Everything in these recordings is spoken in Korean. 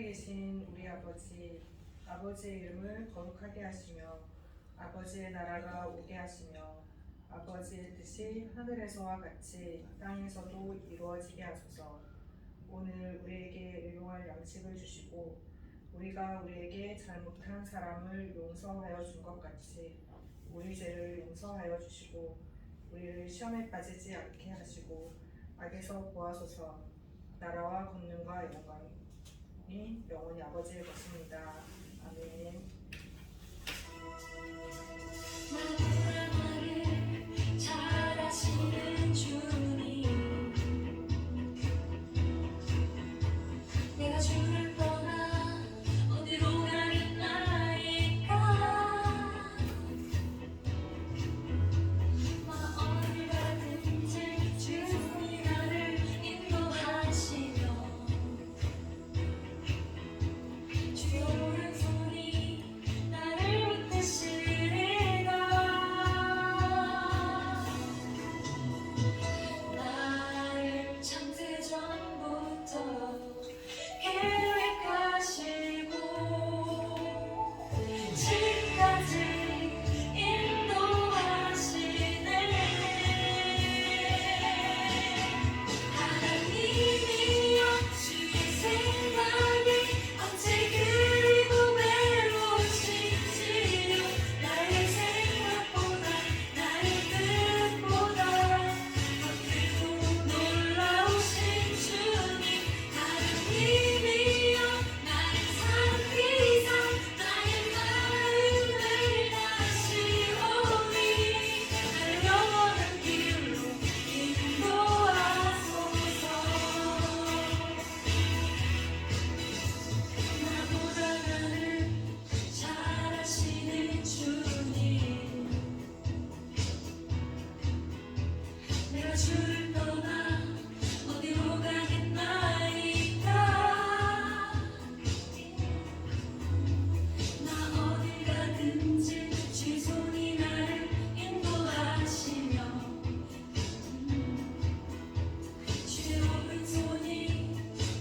계신 우리 아버지, 아버지의 이름을 거룩하게 하시며 아버지의 나라가 오게 하시며 아버지의 뜻이 하늘에서와 같이 땅에서도 이루어지게 하소서. 오늘 우리에게 일용할 양식을 주시고 우리가 우리에게 잘못한 사람을 용서하여 준 것 같이 우리 죄를 용서하여 주시고 우리를 시험에 빠지지 않게 하시고 악에서 구하소서. 나라와 권능과 영광이 영원히 아버지의 것입니다. 아멘. 나를 잘하시는 주님, 내가 주를 떠나 어디로 가겠나이까. 어딜 가든지 주님이 나를 인도하시며 주의 오른손이 나를 이끄시리라. 나를 창세전부터 계획하시고 지금까지 인도하시네. 하나님이여, 주의 생각이 어찌 그리고 외로우신지요. 나의 생각보다 나의 뜻보다 더 크고 놀라우신 주님. 하나님이여, 나를 살피사 나의 마음을 다시오니 나를 영원한 길로 인도하소서. 나보다 나를 잘하시는 주님, 내가 주를 떠나 어디로 가겠나이까. 나 어딜 가든지 주의 손이 나를 인도하시며 주의 오른손이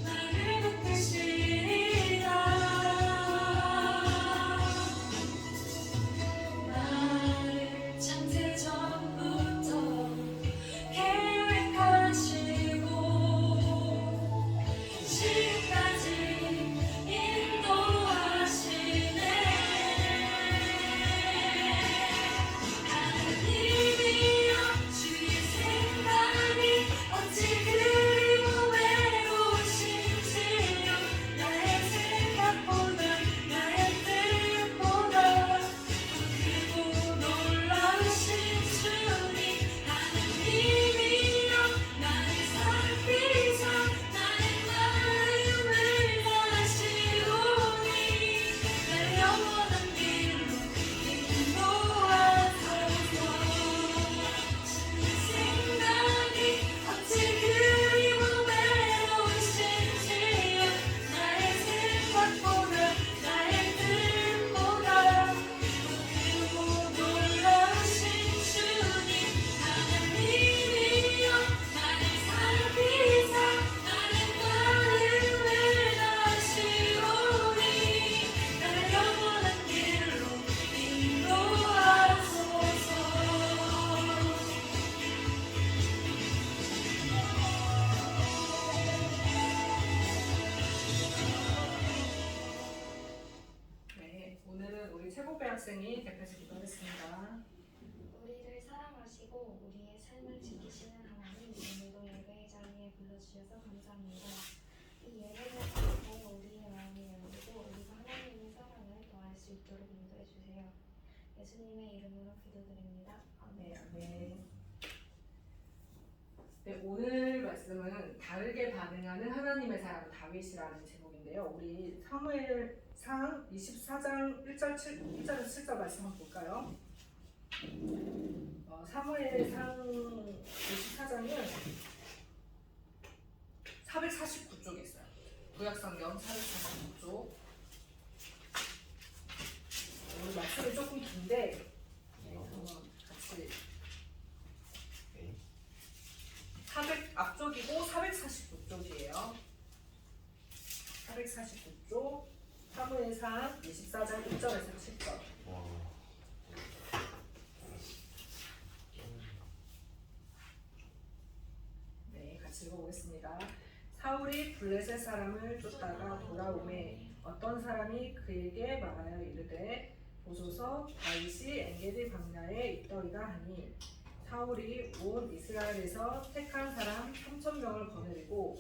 나를 붙드시리라. 나를 창세전부터 계획하시고 지금까지 인도하시네. 하나님이여, 주의 생각이 어찌 그리고 외로우신지요. 나의 생각보다 나의 뜻보다 더 크고 놀라우신 주님. 하나님이여, 나를 살피사 나의 마음을 다시오니 나를 영원한 길로 인도하소서. 주의 생각이 어찌 그리고 외로우신지요. 나의 생각보다 나의 뜻보다 더 크고 놀라우신 주님. 하나님이여, 나를 살피사 나의 마음을 다시오니 나를 영원한 길로 인도하소서. 네, 오늘은 우리 최고배 학생이 대표해서 기도하겠습니다. 우리를 사랑하시고 우리의 삶을 지키시는 하나님, 오늘도 예배의 자리에 불러주셔서 감사합니다. 이 예배를 통해 우리의 마음이 열리고 우리가 하나님의 사랑을 더할 수 있도록 인도해 주세요. 예수님의 이름으로 기도드립니다. 네, 아멘. 아멘. 네, 오늘 말씀은 다르게 반응하는 하나님의 사람 다윗이라는 제목인데요. 우리 사무엘상 24장 1절에서 7절 말씀 한번 볼까요? 사무엘상 24장은 449쪽에 있어요. 구약성경 449쪽. 오늘 말씀이 조금 긴데 같이 400 앞쪽이고 449쪽이에요. 449쪽 사무엘상 24장 1절에서 7절. 네, 같이 읽어보겠습니다. 사울이 블레셋 사람을 쫓다가 돌아오매 어떤 사람이 그에게 말하여 이르되 보소서 다윗이 엔게디 광야에 있더이다 하니 사울이 온 이스라엘에서 택한 사람 3,000명을 거느리고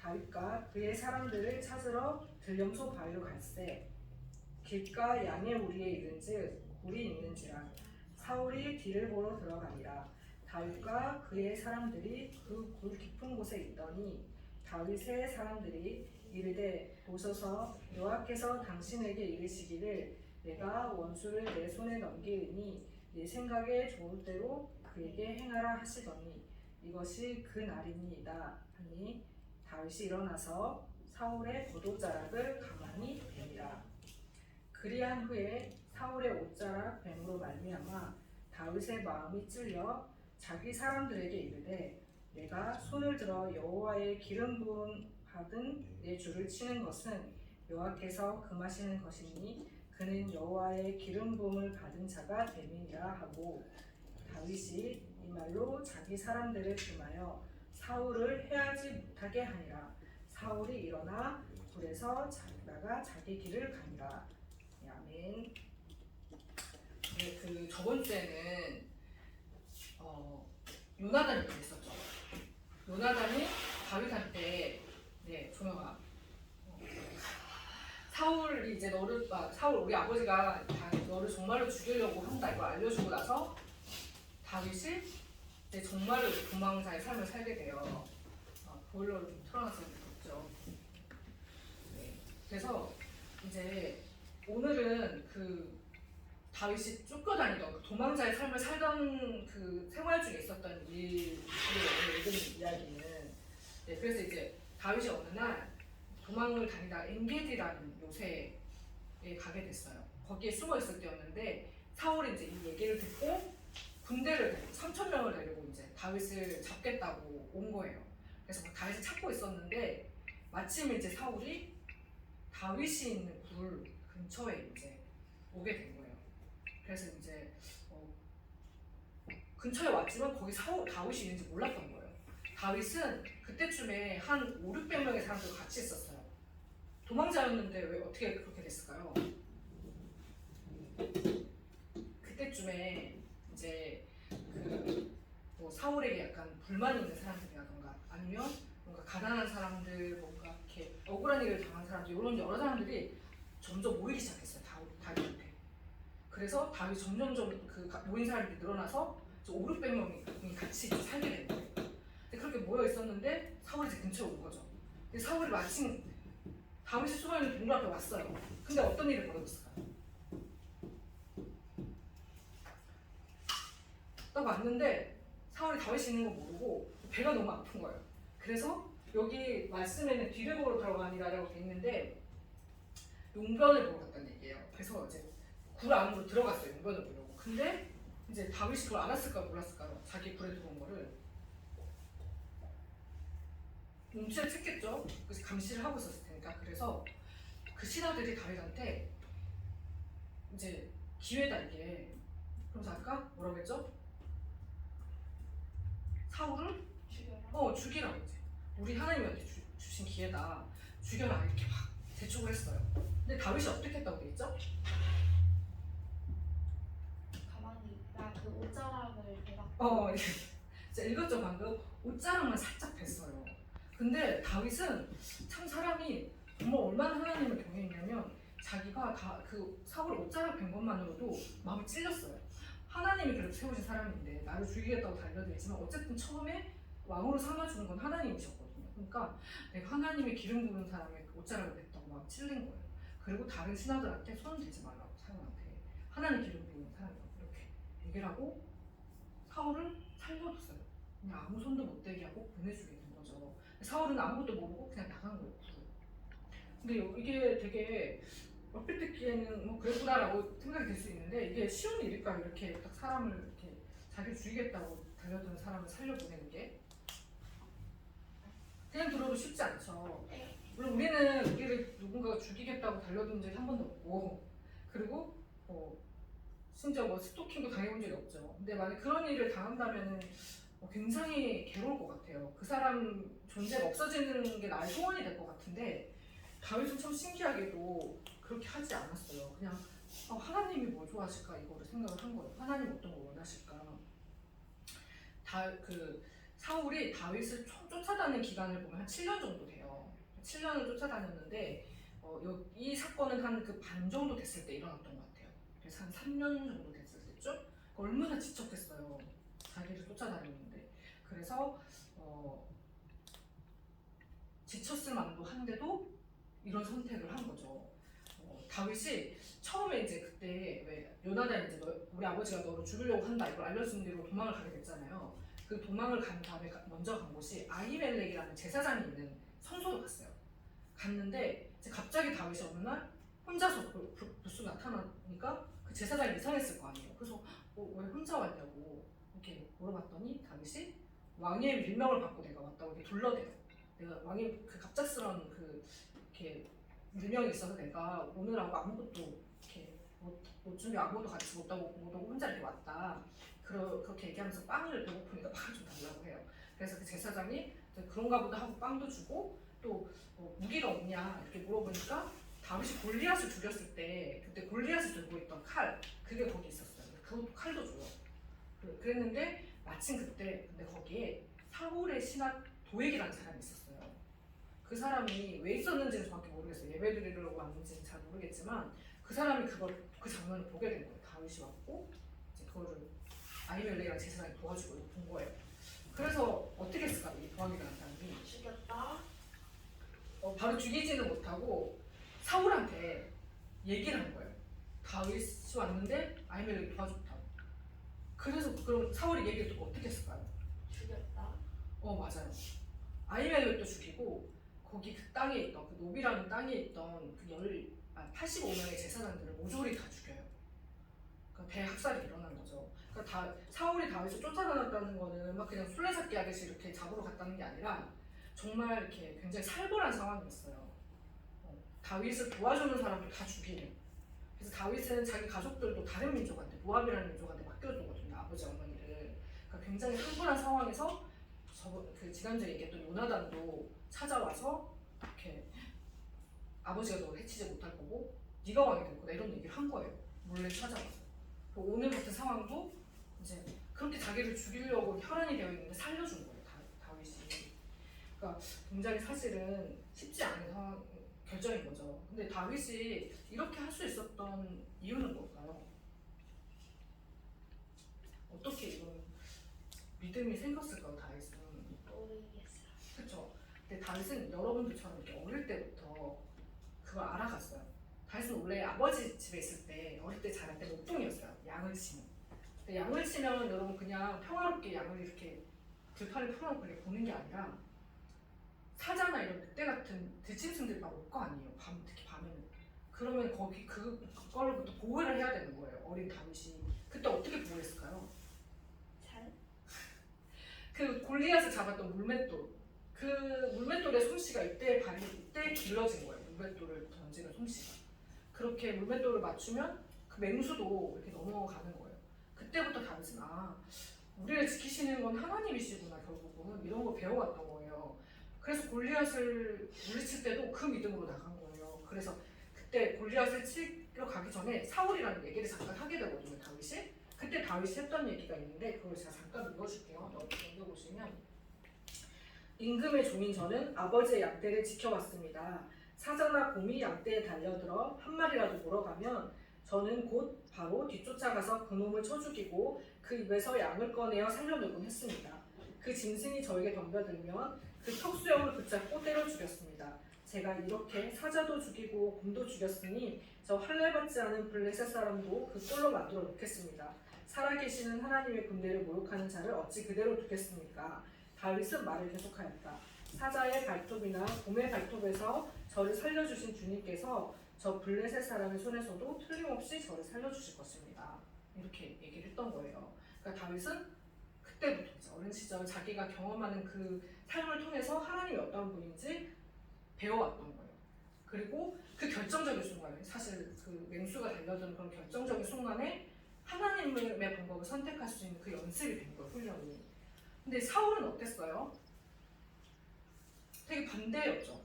다윗과 그의 사람들을 찾으러 들령소 바위로 갈새 길가 양의 우리에 이른즉 굴이 있는지라 사울이 뒤를 보러 들어가니라 다윗과 그의 사람들이 그 굴 깊은 곳에 있더니 다윗의 사람들이 이르되 보소서 여호와께서 당신에게 이르시기를 내가 원수를 내 손에 넘기리니 네 생각에 좋을 대로 그에게 행하라 하시더니 이것이 그 날이니이다 하니 다윗이 일어나서 사울의 겉옷자락을 가만히 베니라. 그리한 후에 사울의 옷자락 뱀으로 말미암아 다윗의 마음이 찔려 자기 사람들에게 이르되 내가 손을 들어 여호와의 기름 부음 받은 내 주를 치는 것은 여호와께서 금하시는 것이니 그는 여호와의 기름 부음을 받은 자가 됨이니라 하고 다윗이 이 말로 자기 사람들을 금하여 사울을 해하지 못하게 하니라. 사울이 일어나 굴에서 나가 자기 길을 가니라. 네, 아멘. 네, 그 저번 주에는 요나단이 그랬었죠. 요나단이 다윗한테 네, 조용아. 사울이 이제 사울 우리 아버지가 너를 정말로 죽이려고 한다 이걸 알려주고 나서 다윗이 이제 정말로 도망자의 삶을 살게 돼요. 보일러를 좀 틀어놔서 그렇죠. 네. 그래서 이제 오늘은 그 다윗이 쫓겨다니던 그 도망자의 삶을 살던 그 생활 중에 있었던 일을 오늘 읽은 이야기는 네, 그래서 이제 다윗이 어느 날 도망을 다니다 엔게디라는 요새에 가게 됐어요. 거기에 숨어 있을 때였는데 사울이 이제 이 얘기를 듣고 군대를 3,000명을 데리고 이제 다윗을 잡겠다고 온 거예요. 그래서 다윗을 찾고 있었는데 마침 이제 사울이 다윗이 있는 굴 근처에 이제 오게 된 거예요. 그래서 이제 근처에 왔지만 거기 다윗이 있는지 몰랐던 거예요. 다윗은 그때쯤에 한 5,600명의 사람들과 같이 있었어요. 도망자였는데 왜 어떻게 그렇게 됐을까요? 그때쯤에 이제 뭐 사울에게 약간 불만이 있는 사람들이라던가 아니면 뭔가 가난한 사람들, 뭔가 이렇게 억울한 일을 당한 사람들 이런 여러 사람들이 점점 모이기 시작했어요. 다윗한테. 그래서 다윗이 점점점 그 모인 사람들이 늘어나서 5,600명이 같이 살게 된 거예요. 근데 그렇게 모여 있었는데 사울이 이제 근처에 온 거죠. 근데 사울이 마침 다윗이 숨어 있는 동굴 앞에 왔어요. 근데 어떤 일이 벌어졌을까요? 딱 왔는데 사울이 다윗이 있는 거 모르고 배가 너무 아픈 거예요. 그래서 여기 말씀에는 뒤를 보러 들어가니라라고 돼 있는데 용변을 보러 갔다는 얘기예요. 그래서 이제 굴 안으로 들어갔어요. 용변을 보려고. 근데 이제 다윗이 그걸 알았을까 몰랐을까요? 자기 굴에 들어온 거를 눈치를 챘겠죠. 그래서 감시를 하고 있었을 테니까. 그래서 그 신하들이 다윗한테 이제 기회다 이게. 그러면서 아까 뭐라고 했죠? 사울을 죽이라고 이제. 우리 하나님한테 주신 기회다. 죽여라 이렇게 막 재촉을 했어요. 근데 다윗이 어떻게 했다고 돼 있죠? 가만히 그 옷자락을 내가 이제 읽었죠 방금. 옷자락만 살짝 뺐어요. 근데 다윗은 참 사람이 정말 얼마나 하나님을 경외했냐면 자기가 다 그 사울 옷자락 뺀 것만으로도 마음이 찔렸어요. 하나님이 그래도 세우신 사람인데 나를 죽이겠다고 달려들지만 어쨌든 처음에 왕으로 삼아주는 건 하나님이셨거든요. 그러니까 내가 하나님의 기름 부은 사람의 옷자락을 뺐다고 마음이 찔린 거예요. 그리고 다른 신하들한테 손 대지 말라고 사울한테 하나님 기름 부은 사람이라고 이렇게 얘기를 하고 사울을 살려줬어요. 그냥 아무 손도 못 대게 하고 보내주게 된 거죠. 사울은 아무것도 모르고 그냥 나간 거예요. 근데 이게 되게 얼핏 듣기에는 뭐 그랬구나라고 생각이 될 수 있는데 이게 쉬운 일일까요? 이렇게 딱 사람을 이렇게 자기 죽이겠다고 달려드는 사람을 살려보내는 게 그냥 들어도 쉽지 않죠. 물론 우리를 누군가가 죽이겠다고 달려든 적이 한 번도 없고, 그리고 심지어 스토킹도 당해본 적이 없죠. 근데 만약 그런 일을 당한다면은 굉장히 괴로울 것 같아요. 그 사람 존재가 없어지는 게 나의 소원이 될 것 같은데, 다윗은 참 신기하게도 그렇게 하지 않았어요. 그냥 하나님이 뭐 좋아하실까 이거를 생각을 한 거예요. 하나님 어떤 걸 원하실까. 사울이 다윗을 쫓아다니는 기간을 보면 한 7년 정도 돼요. 7년을 쫓아다녔는데 이 사건은 한 그 반 정도 됐을 때 일어났던 것 같아요. 그래서 한 3년 정도 됐을 때쯤 얼마나 지쳤겠어요. 자기를 쫓아다녔는데. 그래서 지쳤을 만도 한데도 이런 선택을 한 거죠. 다윗이 처음에 이제 그때 왜 요나단이 이제 우리 아버지가 너를 죽이려고 한다 이걸 알려준 대로 도망을 가게 됐잖아요. 그 도망을 간 다음에 먼저 간 곳이 아히멜렉이라는 제사장이 있는 성소로 갔어요. 갔는데 이제 갑자기 다윗이 어느 날 혼자서 불쑥 나타나니까 그 제사장이 이상했을 거 아니에요. 그래서 왜 혼자 왔냐고 이렇게 물어봤더니 다윗이 왕의 밀명을 받고 내가 왔다고 이렇게 둘러대요. 내가 왕의 그 갑작스러운 이렇게 밀명이 있어서 내가 오늘하고 아무것도 이렇게 못 준비 아무것도 같이 못 하고 혼자 이렇게 왔다. 그렇게 얘기하면서 빵을 배고프니까 빵을 좀 달라고 해요. 그래서 그 제사장이 그런가 보다 하고 빵도 주고 또 무기가 없냐 이렇게 물어보니까 다윗이 골리앗을 죽였을 때 그때 골리앗을 들고 있던 칼 그게 거기 있었어요. 그것도 칼도 줘요. 그랬는데 마침 그때 근데 거기에 사울의 신하 도액이라는 사람이 있었어요. 그 사람이 왜 있었는지는 정확히 모르겠어요. 예배드리려고 왔는지는 잘 모르겠지만 그 사람이 그 장면을 보게 된 거예요. 다윗이 왔고 이제 그거를 아히멜렉이랑 제사장이 도와주고 본 거예요. 그래서 어떻게 했을까 이 도하기라는 사람이 죽였다. 바로 죽이지는 못하고 사울한테 얘기를 한 거예요. 다윗이 왔는데 아히멜렉이 도와줬다고. 그래서 그럼 사울이 얘기를 듣고 어떻게 했을까요? 죽였다. 맞아요. 아히멜렉도 죽이고 거기 그 땅에 있던 그 노비라는 땅에 있던 그 85명의 제사장들을 모조리 다 죽여요. 그러니까 대학살이 일어난 거죠. 그러니까 사울이 다윗을 쫓아다녔다는 거는 막 그냥 술래잡기 하듯이 이렇게 잡으러 갔다는 게 아니라 정말 이렇게 굉장히 살벌한 상황이었어요. 다윗을 도와주는 사람들 다 죽이래. 그래서 다윗은 자기 가족들도 다른 민족한테 모압이라는 민족한테 맡겨두거든요. 아버지 어머니를. 그러니까 굉장히 살벌한 상황에서 그 지난주에 얘기했던 요나단도 찾아와서 이렇게 아버지가 너를 해치지 못할 거고 네가 왕이 될 거다 이런 얘기를 한 거예요. 몰래 찾아와서. 오늘 같은 상황도 이제 그렇게 자기를 죽이려고 혈안이 되어 있는데 살려준 거예요. 다윗이. 그러니까 굉장히 사실은 쉽지 않은 결정인 거죠. 근데 다윗이 이렇게 할 수 있었던 이유는 뭘까요? 어떻게 이런 믿음이 생겼을까요, 다윗은? 모르겠어요. 그렇죠. 근데 다윗은 여러분들처럼 이렇게 어릴 때부터 그걸 알아갔어요. 다윗은 원래 아버지 집에 있을 때 어릴 때 자랄 때 목동이었어요. 양을 치는. 근데 양을 치면 여러분 그냥 평화롭게 양을 이렇게 들판에 풀어놓고 이렇게 보는 게 아니라 사자나 이런 늑대 같은 들짐승들이 막 올 거 아니에요. 특히 밤에는. 그러면 거기 그걸로부터 보호를 해야 되는 거예요. 어린 다윗이. 그때 어떻게 보호했을까요? 잘. 그 골리앗을 잡았던 물맷돌. 그 물맷돌의 솜씨가 이때 길러진 거예요. 물맷돌을 던지는 솜씨가. 그렇게 물맷돌을 맞추면 그 맹수도 이렇게 넘어가는 거예요. 그때부터 다윗은 우리를 지키시는 건 하나님이시구나 결국은 이런 거 배워왔던 거예요. 그래서 골리앗을 물리칠 때도 그 믿음으로 나간 거예요. 그래서 그때 골리앗을 치러 가기 전에 사울이라는 얘기를 잠깐 하게 되거든요. 다윗이. 그때 다윗이 했던 얘기가 있는데 그걸 제가 잠깐 읽어줄게요. 넘겨보시면 임금의 종인 저는 아버지의 양떼를 지켜왔습니다. 사자나 곰이 양떼에 달려들어 한 마리라도 물어가면 저는 곧 바로 뒤쫓아가서 그놈을 쳐 죽이고 그 입에서 양을 꺼내어 살려놓곤 했습니다. 그 짐승이 저에게 덤벼들면 그 턱수염을 붙잡고 때려 죽였습니다. 제가 이렇게 사자도 죽이고 곰도 죽였으니 저 할례받지 않은 블레셋 사람도 그 꼴로 만들어 놓겠습니다. 살아계시는 하나님의 군대를 모욕하는 자를 어찌 그대로 두겠습니까? 다윗은 말을 계속하였다. 사자의 발톱이나 곰의 발톱에서 저를 살려주신 주님께서 저 블레셋 사람의 손에서도 틀림없이 저를 살려주실 것입니다. 이렇게 얘기를 했던 거예요. 그러니까 다윗은 그때부터 어린 시절 자기가 경험하는 그 삶을 통해서 하나님이 어떤 분인지 배워왔던 거예요. 그리고 그 결정적인 순간에 사실 그 맹수가 달려드는 그런 결정적인 순간에 하나님의 방법을 선택할 수 있는 그 연습이 된 거예요, 훈련이. 근데 사울은 어땠어요? 되게 반대였죠.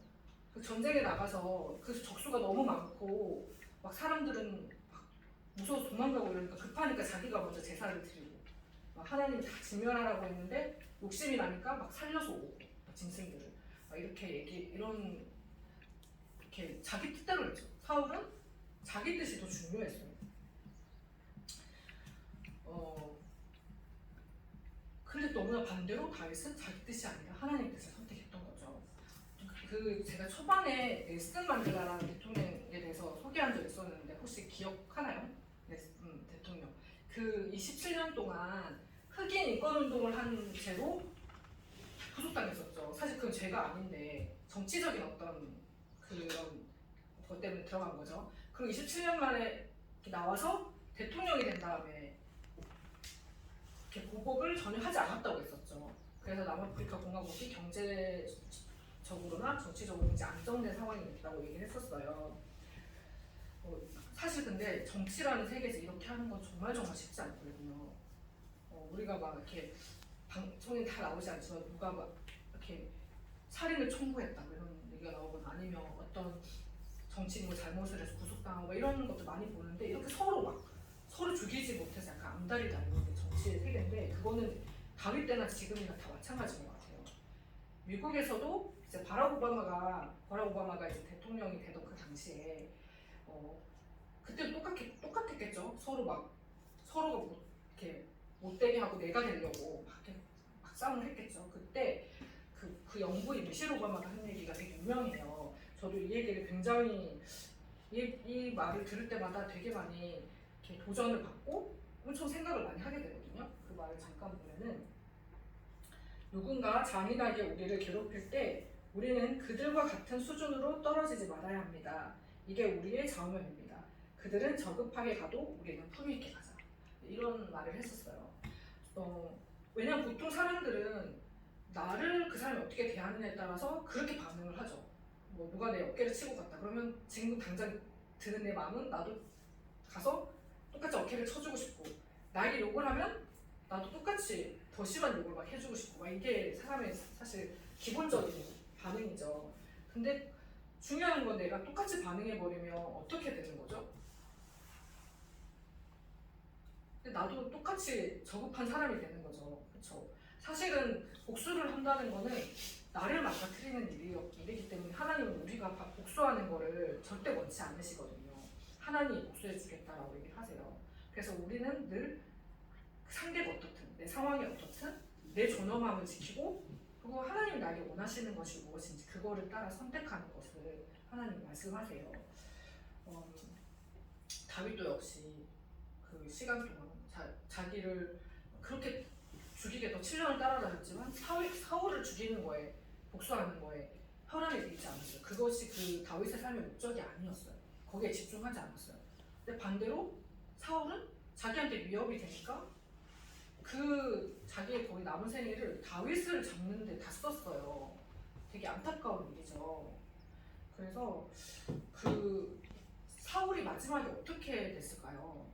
그 전쟁에 나가서 그 적수가 너무 많고 막 사람들은 막 무서워서 도망가고 이러니까 급하니까 자기가 먼저 제사를 드리고 막 하나님 다 진멸하라고 했는데 욕심이 나니까 막 살려서 오고 짐승들을 막 이렇게 이런 이렇게 자기 뜻대로 했죠. 사울은 자기 뜻이 더 중요했어요. 근데 너무나 반대로 다윗은 자기 뜻이 아니라 하나님 뜻을 선택했던 거죠. 그 제가 초반에 넬슨 만델라라는 대통령에 대해서 소개한 적 있었는데 혹시 기억하나요? 대통령. 그 27년 동안 흑인 인권운동을 한 채로 구속당했었죠. 사실 그건 죄가 아닌데 정치적인 어떤 그런 것 때문에 들어간 거죠. 그리고 27년 만에 나와서 대통령이 된 다음에 이렇게 보복을 전혀 하지 않았다고 했었죠. 그래서 남아프리카 공화국이 경제적으로나 정치적으로 이제 안정된 상황이 됐다고 얘기를 했었어요. 사실 근데 정치라는 세계에서 이렇게 하는 건 정말 쉽지 않거든요. 우리가 막 이렇게 방송에 다 나오지 않지만 누가 막 이렇게 살인을 청구했다 이런 얘기가 나오거나 아니면 어떤 정치인이 잘못을 해서 구속당하고 이런 것도 많이 보는데 이렇게 서로 죽이지 못해서 약간 암달이 나는 게 정치의 세계인데 그거는 다윗 때나 지금이나 다 마찬가지인 것 같아요. 미국에서도 이제 바락 오바마가 이제 대통령이 되던 그 당시에 그때도 똑같았겠죠. 서로가 이렇게 못되게 하고 내가 되려고 막 싸움을 했겠죠. 그때 그 영부인 미셸 오바마가 한 얘기가 되게 유명해요. 저도 이 얘기를 굉장히 이 말을 들을 때마다 되게 많이 이렇게 도전을 받고 엄청 생각을 많이 하게 되거든요. 그 말을 잠깐 보면은 누군가 잔인하게 우리를 괴롭힐 때 우리는 그들과 같은 수준으로 떨어지지 말아야 합니다. 이게 우리의 자우명입니다. 그들은 저급하게 가도 우리는 품위 있게 가자. 이런 말을 했었어요. 왜냐면 보통 사람들은 나를 그 사람이 어떻게 대하느냐에 따라서 그렇게 반응을 하죠. 뭐 누가 내 어깨를 치고 갔다 그러면 지금 당장 드는 내 마음은 나도 가서 똑같이 어깨를 쳐주고 싶고 나에게 욕을 하면 나도 똑같이 더 심한 욕을 막 해주고 싶고 막 이게 사람의 사실 기본적인 반응이죠. 근데 중요한 건 내가 똑같이 반응해버리면 어떻게 되는 거죠? 나도 똑같이 저급한 사람이 되는 거죠. 그렇죠? 사실은 복수를 한다는 거는 나를 망가뜨리는 일이기 때문에 하나님은 우리가 복수하는 거를 절대 원치 않으시거든요. 하나님이 복수해 주겠다라고 얘기를 하세요. 그래서 우리는 늘 상대가 어떻든 내 상황이 어떻든 내 존엄함을 지키고 그리고 하나님이 나에게 원하시는 것이 무엇인지 그거를 따라 선택하는 것을 하나님이 말씀하세요. 다윗도 역시 그 시간 동안 자기를 그렇게 죽이겠다 7년을 따라다녔지만 사울을 죽이는 거에 복수하는 거에 혈안이 되지 않았어요. 그것이 그 다윗의 삶의 목적이 아니었어요. 거기에 집중하지 않았어요. 근데 반대로 사울은 자기한테 위협이 되니까 그 자기의 거의 남은 생애를 다윗을 잡는 데 다 썼어요. 되게 안타까운 일이죠. 그래서 그 사울이 마지막에 어떻게 됐을까요?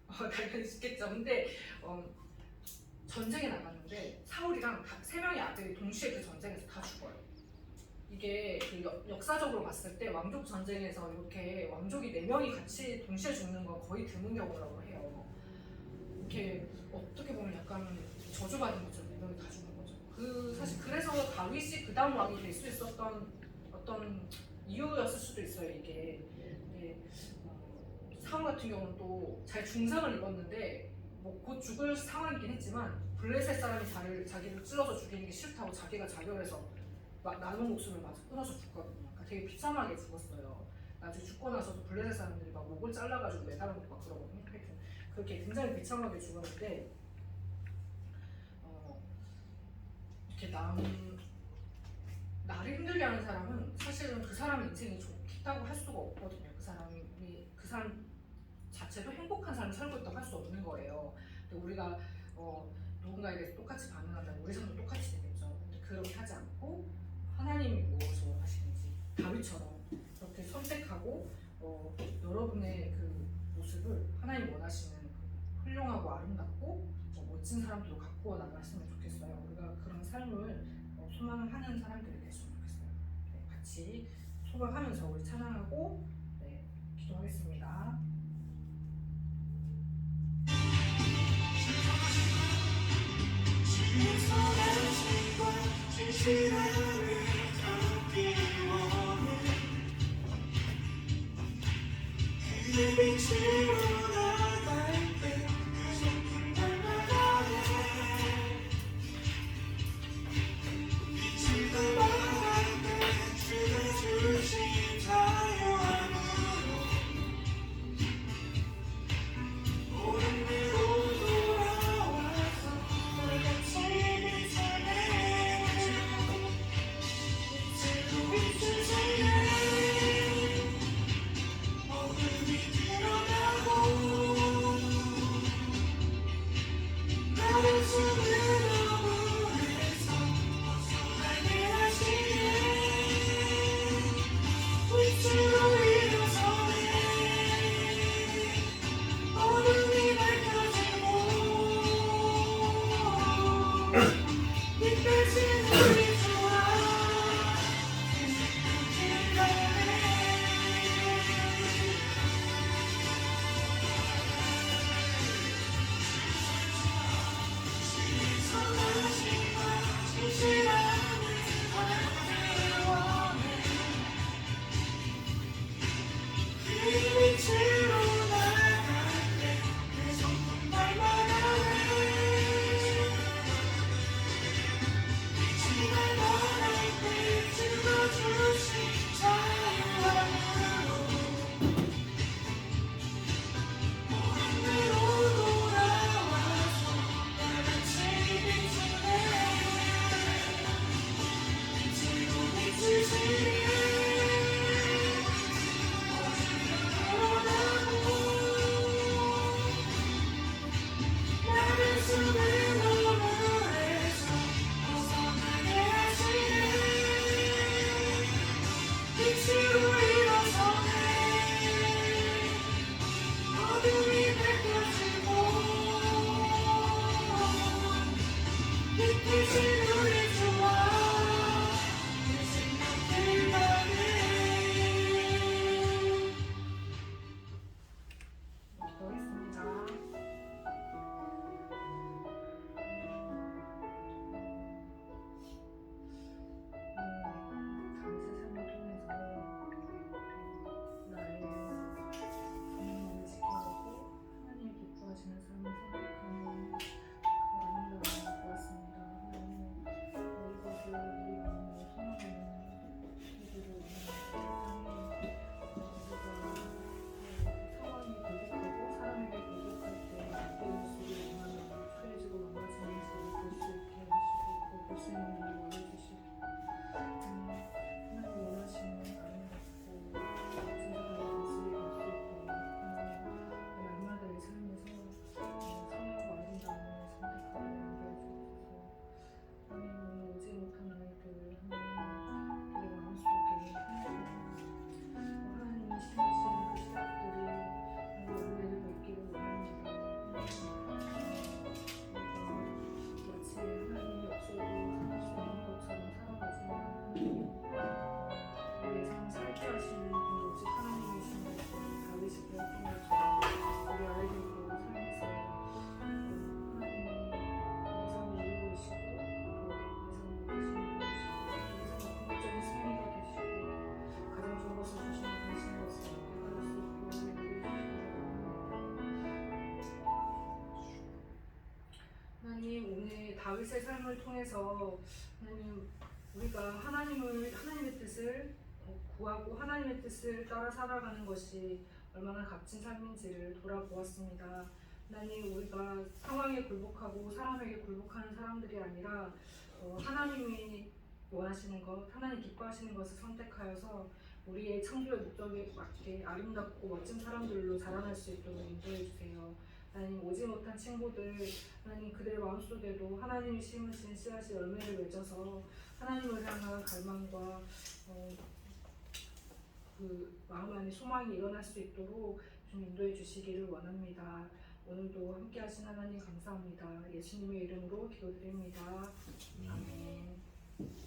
당연히 죽겠죠. 근데 전쟁에 나갔는데 사울이랑 3명의 아들이 동시에 그 전쟁에서 다 죽어요. 이게 그 역사적으로 봤을 때 왕족 전쟁에서 이렇게 왕족이 4명이 같이 동시에 죽는 건 거의 드문 경우라고 해요. 이렇게 어떻게 보면 약간 저주받은 것처럼 4명이 다 죽는 거죠. 사실 그래서 다윗이 그 다음 왕이 될 수 있었던 어떤 이유였을 수도 있어요. 이게 사울 같은 경우는 또 잘 중상을 입었는데 뭐 곧 죽을 상황이긴 했지만 블레셋 사람이 자기를 찔러서 죽이는 게 싫다고 자기가 자결해서 나눈 목숨을 마저 끊어서 죽거든요. 그러니까 되게 비참하게 죽었어요. 나중에 죽고 나서도 블레셋 사람들이 막 목을 잘라가지고 매달아놓고 막 그러거든요. 하여튼 그렇게 굉장히 비참하게 죽었는데 이렇게 나를 힘들게 하는 사람은 사실은 그 사람 인생이 좋다고 할 수가 없거든요. 그 사람 자체도 행복한 삶을 살고 있다고 할 수 없는 거예요. 근데 우리가 누군가에 대해서 똑같이 반응한다면 우리 삶도 똑같이 되겠죠. 근데 그렇게 하지 않고 하나님이 무엇을 원하시는지 다윗처럼 이렇게 선택하고 여러분의 그 모습을 하나님 원하시는 그 훌륭하고 아름답고 멋진 사람들로 갖고 나갔으면 좋겠어요. 우리가 그런 삶을 소망하는 사람들이 됐으면 좋겠어요. 네, 같이 소망하면서 우리 찬양하고 기도하겠습니다. 다윗의 삶을 통해서 하나님, 우리가 하나님의 뜻을 구하고 하나님의 뜻을 따라 살아가는 것이 얼마나 값진 삶인지를 돌아보았습니다. 하나님, 우리가 상황에 굴복하고 사람에게 굴복하는 사람들이 아니라 하나님이 원하시는 것, 하나님 기뻐하시는 것을 선택하여서 우리의 창조의 목적에 맞게 아름답고 멋진 사람들로 자라날 수 있도록 인도해 주세요. 하나님 오지 못한 친구들 하나님 그들의 마음속에도 하나님이 심으신 씨앗이 열매를 맺어서 하나님을 향한 갈망과 그 마음 안에 소망이 일어날 수 있도록 좀 인도해 주시기를 원합니다. 오늘도 함께 하신 하나님 감사합니다. 예수님의 이름으로 기도드립니다. 아멘.